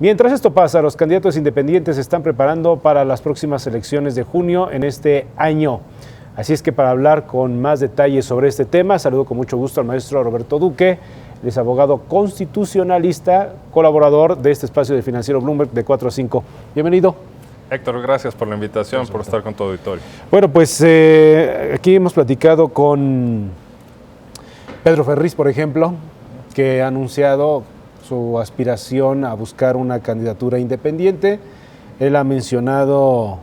Mientras esto pasa, los candidatos independientes se están preparando para las próximas elecciones de junio en este año. Así es que para hablar con más detalles sobre este tema, saludo con mucho gusto al maestro Roberto Duque. Él es abogado constitucionalista, colaborador de este espacio de Financiero Bloomberg de 4 a 5. Bienvenido. Héctor, gracias por la invitación, por estar con tu auditorio. Bueno, pues aquí hemos platicado con Pedro Ferriz, por ejemplo, que ha anunciado su aspiración a buscar una candidatura independiente. Él ha mencionado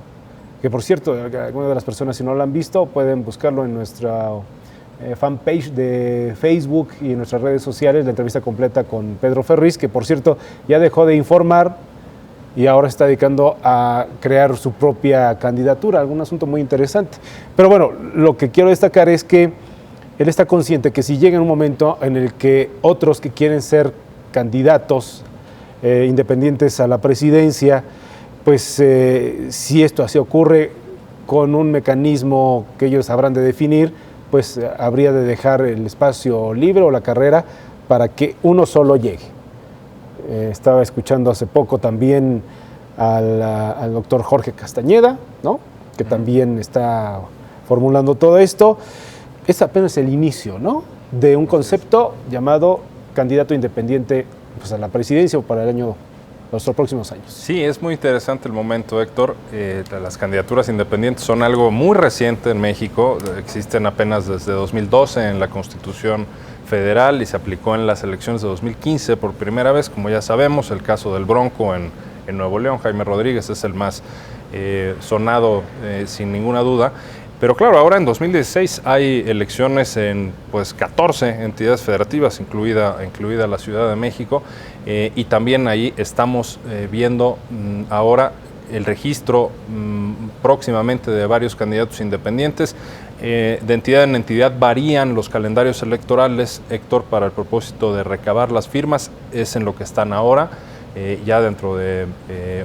que, por cierto, algunas de las personas, si no lo han visto, pueden buscarlo en nuestra fanpage de Facebook y en nuestras redes sociales, la entrevista completa con Pedro Ferriz, que, por cierto, ya dejó de informar y ahora está dedicando a crear su propia candidatura, algún asunto muy interesante. Pero bueno, lo que quiero destacar es que él está consciente que si llega en un momento en el que otros que quieren ser candidatos independientes a la presidencia, pues si esto así ocurre con un mecanismo que ellos habrán de definir, pues habría de dejar el espacio libre o la carrera para que uno solo llegue. Estaba escuchando hace poco también al doctor Jorge Castañeda, ¿no?, que también está formulando todo esto. Es apenas el inicio, ¿no?, de un concepto llamado candidato independiente, pues, a la presidencia o para los próximos años. Sí, es muy interesante el momento, Héctor. Las candidaturas independientes son algo muy reciente en México. Existen apenas desde 2012 en la Constitución Federal y se aplicó en las elecciones de 2015 por primera vez, como ya sabemos. El caso del Bronco en Nuevo León, Jaime Rodríguez, es el más sonado sin ninguna duda. Pero claro, ahora en 2016 hay elecciones en 14 entidades federativas, incluida la Ciudad de México, y también ahí estamos viendo ahora el registro próximamente de varios candidatos independientes. De entidad en entidad varían los calendarios electorales, Héctor, para el propósito de recabar las firmas. Es en lo que están ahora. Ya dentro de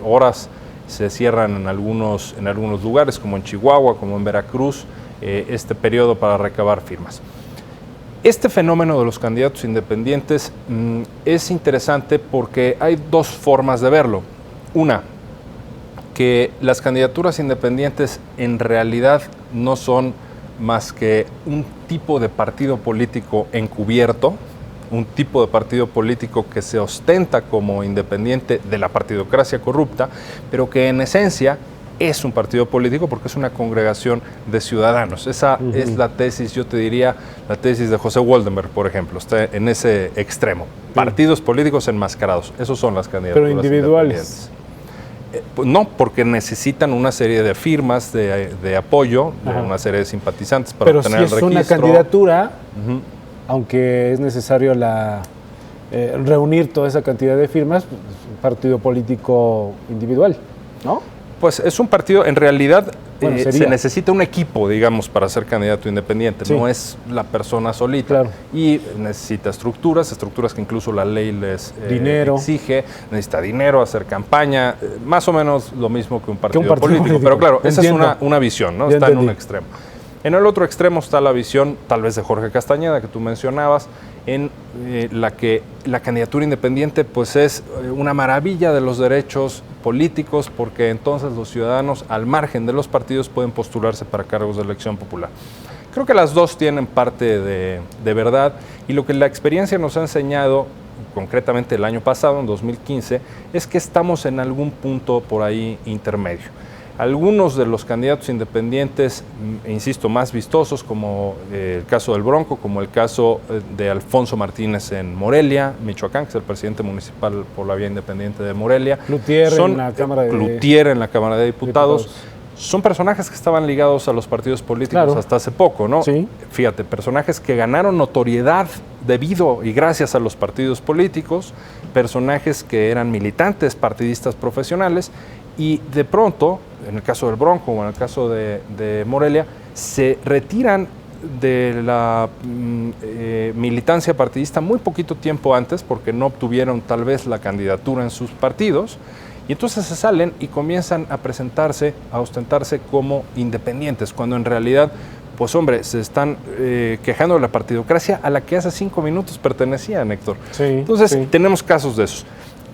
horas se cierran en algunos lugares, como en Chihuahua, como en Veracruz, este periodo para recabar firmas. Este fenómeno de los candidatos independientes es interesante porque hay dos formas de verlo. Una, que las candidaturas independientes en realidad no son más que un tipo de partido político encubierto, un tipo de partido político que se ostenta como independiente de la partidocracia corrupta, pero que en esencia es un partido político porque es una congregación de ciudadanos. Esa es la tesis, yo te diría, la tesis de José Woldenberg, por ejemplo, está en ese extremo. Partidos políticos enmascarados, esos son las candidaturas. Pero individuales. No, porque necesitan una serie de firmas de apoyo, de una serie de simpatizantes para obtener el registro. Pero si es una candidatura, aunque es necesario reunir toda esa cantidad de firmas, pues, es un partido político individual, ¿no? Pues es un partido, en realidad se necesita un equipo, digamos, para ser candidato independiente, no es la persona solita. Claro. Y necesita estructuras que incluso la ley les exige, necesita dinero, hacer campaña, más o menos lo mismo que un partido político. Pero claro, esa es una visión, ¿no? Está en un extremo. En el otro extremo está la visión, tal vez de Jorge Castañeda, que tú mencionabas, en la que la candidatura independiente pues es una maravilla de los derechos políticos, porque entonces los ciudadanos, al margen de los partidos, pueden postularse para cargos de elección popular. Creo que las dos tienen parte de verdad, y lo que la experiencia nos ha enseñado, concretamente el año pasado, en 2015, es que estamos en algún punto por ahí intermedio. Algunos de los candidatos independientes, insisto, más vistosos, como el caso del Bronco, como el caso de Alfonso Martínez en Morelia, Michoacán, que es el presidente municipal por la vía independiente de Morelia. Cloutier en la Cámara de Diputados. Son personajes que estaban ligados a los partidos políticos hasta hace poco, ¿no? Sí. Fíjate, personajes que ganaron notoriedad debido y gracias a los partidos políticos, personajes que eran militantes partidistas profesionales, y de pronto, en el caso del Bronco o en el caso de Morelia, se retiran de la militancia partidista muy poquito tiempo antes, porque no obtuvieron tal vez la candidatura en sus partidos, y entonces se salen y comienzan a presentarse, a ostentarse como independientes, cuando en realidad, pues hombre, se están quejando de la partidocracia a la que hace 5 minutos pertenecían, Héctor. Sí, entonces, tenemos casos de esos.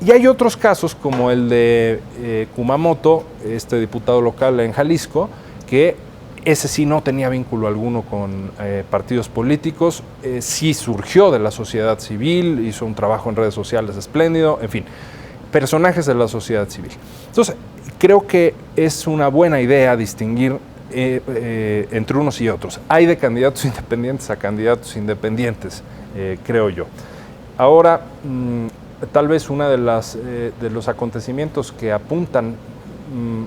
Y hay otros casos, como el de Kumamoto, este diputado local en Jalisco, que ese sí no tenía vínculo alguno con partidos políticos, sí surgió de la sociedad civil, hizo un trabajo en redes sociales espléndido, en fin, personajes de la sociedad civil. Entonces, creo que es una buena idea distinguir entre unos y otros. Hay de candidatos independientes a candidatos independientes, creo yo. Ahora, tal vez uno de los acontecimientos que apuntan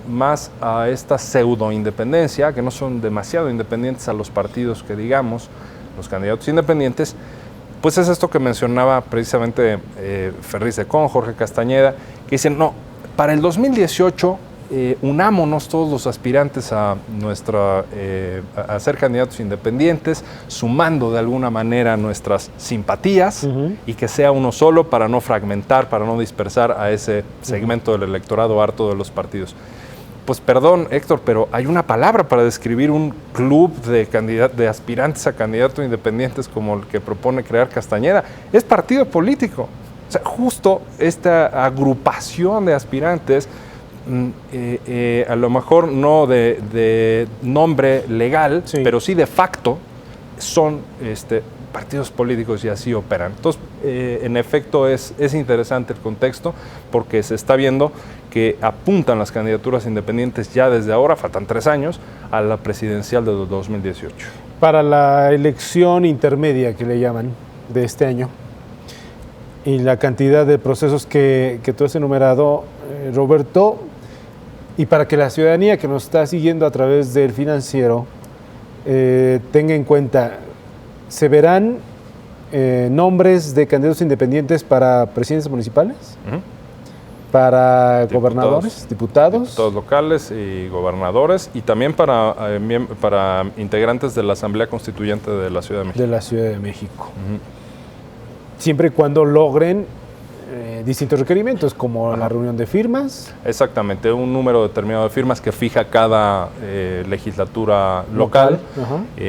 más a esta pseudo-independencia, que no son demasiado independientes a los partidos que digamos, los candidatos independientes, pues es esto que mencionaba precisamente Ferriz de Con, Jorge Castañeda, que dicen, no, para el 2018 unámonos todos los aspirantes a ser candidatos independientes, sumando de alguna manera nuestras simpatías y que sea uno solo para no fragmentar, para no dispersar a ese segmento del electorado harto de los partidos. Pues perdón, Héctor, pero hay una palabra para describir un club de aspirantes a candidatos independientes como el que propone crear Castañeda. Es partido político. O sea, justo esta agrupación de aspirantes, a lo mejor no de nombre legal, sí, pero sí de facto, son partidos políticos y así operan. Entonces, en efecto, es interesante el contexto porque se está viendo que apuntan las candidaturas independientes ya desde ahora, faltan 3 años, a la presidencial de 2018. Para la elección intermedia que le llaman de este año y la cantidad de procesos que tú has enumerado, Roberto, y para que la ciudadanía que nos está siguiendo a través del Financiero tenga en cuenta, ¿se verán nombres de candidatos independientes para presidentes municipales? ¿Para gobernadores, diputados locales y gobernadores, y también para integrantes de la Asamblea Constituyente de la Ciudad de México? De la Ciudad de México. Siempre y cuando logren distintos requerimientos, como la reunión de firmas. Exactamente, un número determinado de firmas que fija cada legislatura local.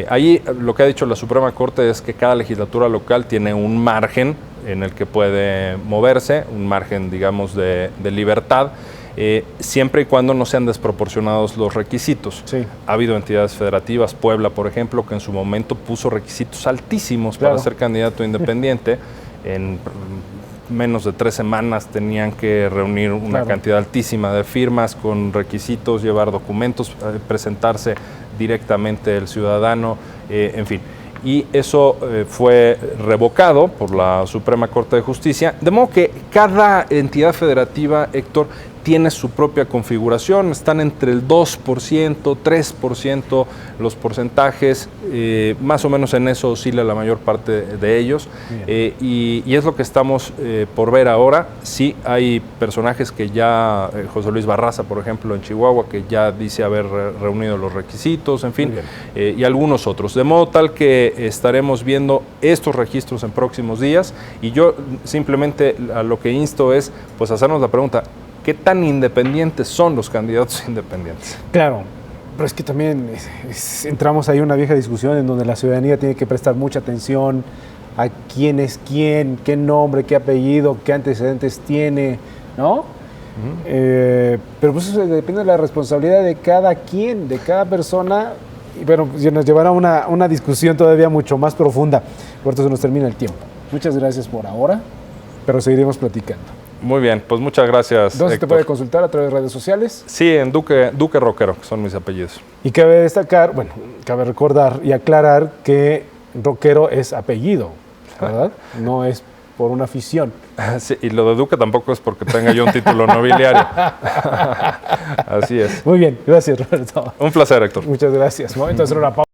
Ahí lo que ha dicho la Suprema Corte es que cada legislatura local tiene un margen en el que puede moverse, un margen, digamos, de libertad, siempre y cuando no sean desproporcionados los requisitos. Sí. Ha habido entidades federativas, Puebla, por ejemplo, que en su momento puso requisitos altísimos para ser candidato independiente. En menos de 3 semanas tenían que reunir una cantidad altísima de firmas con requisitos, llevar documentos, presentarse directamente el ciudadano, en fin. Y eso fue revocado por la Suprema Corte de Justicia, de modo que cada entidad federativa, Héctor, tiene su propia configuración, están entre el 2%, 3% los porcentajes, más o menos en eso oscila la mayor parte de ellos, y es lo que estamos por ver ahora. Sí hay personajes que ya, José Luis Barraza, por ejemplo, en Chihuahua, que ya dice haber reunido los requisitos, en fin, y algunos otros, de modo tal que estaremos viendo estos registros en próximos días, y yo simplemente a lo que insto es pues hacernos la pregunta: ¿qué tan independientes son los candidatos independientes? Claro, pero es que también entramos ahí en una vieja discusión en donde la ciudadanía tiene que prestar mucha atención a quién es quién, qué nombre, qué apellido, qué antecedentes tiene, ¿no? Pero pues eso depende de la responsabilidad de cada quien, de cada persona, y bueno, pues nos llevará a una discusión todavía mucho más profunda. Por eso se nos termina el tiempo. Muchas gracias por ahora, pero seguiremos platicando. Muy bien, pues muchas gracias, ¿Dónde Héctor? te puede consultar? ¿A través de redes sociales? Sí, en Duque Roquero, que son mis apellidos. Y cabe destacar, bueno, cabe recordar y aclarar que Roquero es apellido, ¿verdad? No es por una afición. Sí, y lo de Duque tampoco es porque tenga yo un título nobiliario. Así es. Muy bien, gracias, Roberto. Un placer, Héctor. Muchas gracias. Momento de hacer una pausa.